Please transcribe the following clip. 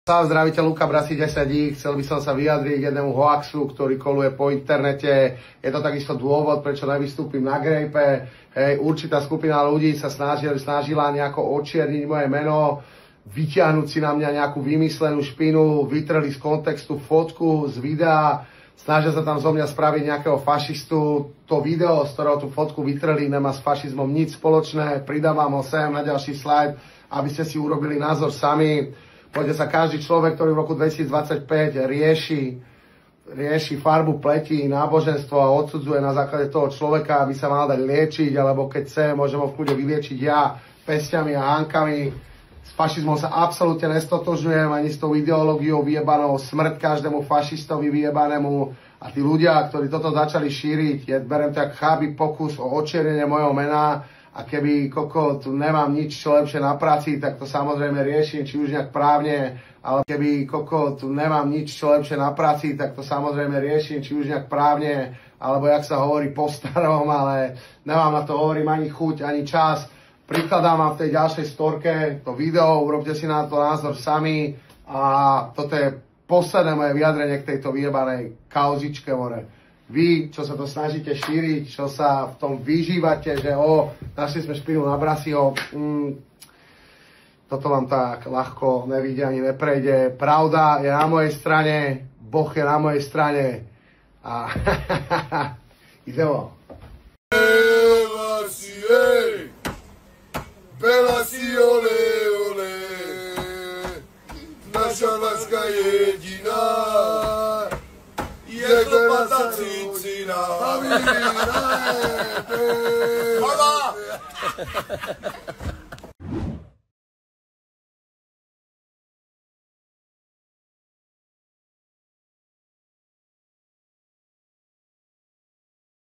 Zdravite, Luka Brasi 10. Chcel by som sa vyjadriť k jednému hoaxu, ktorý koluje po internete. Je to takisto dôvod, prečo nevystúpim na grejpe. Hej, určitá skupina ľudí sa snažila nejako očierniť moje meno, vyťahnuť si na mňa nejakú vymyslenú špinu, vytrhli z kontextu fotku, z videa, snažia sa tam zo mňa spraviť nejakého fašistu. To video, z ktorého tú fotku vytrhli, nemá s fašizmom nič spoločné. Pridávam ho sem na ďalší slajd, aby ste si urobili názor sami. Poďte sa, každý človek, ktorý v roku 2025 rieši farbu pleti, náboženstvo a odsudzuje na základe toho človeka, aby sa mal dať liečiť, alebo keď chce, môžem ho v kľude vyliečiť ja pestiami a hánkami. S fašizmom sa absolútne nestotožňujem, ani s tou ideológiou vyjebanou, smrť každému fašistovi vyjebanému. A tí ľudia, ktorí toto začali šíriť, berem to jak cháby pokus o očiernenie mojho mena. A keby kokot nemám nič čo lepšie na práci, tak to samozrejme riešim, či už nejak právne, ale keby kokot nemám nič čo lepšie na práci, tak to samozrejme riešim, či už nejak právne, alebo jak sa hovorí po starom, ale nemám na to, hovorím, ani chuť, ani čas. Prikladám vám v tej ďalšej storke to video, urobte si na to názor sami a toto je posledné moje vyjadrenie k tejto vyjebanej kauzičke, more. Vy, čo sa to snažíte šíriť, čo sa v tom vyžívate, že našli sme špinu na Brasiho, toto vám tak ľahko nevíde ani neprejde. Pravda je na mojej strane, Boh je na mojej strane a idemo. Naša láska jediná je chlpatá cicina. Hlavy,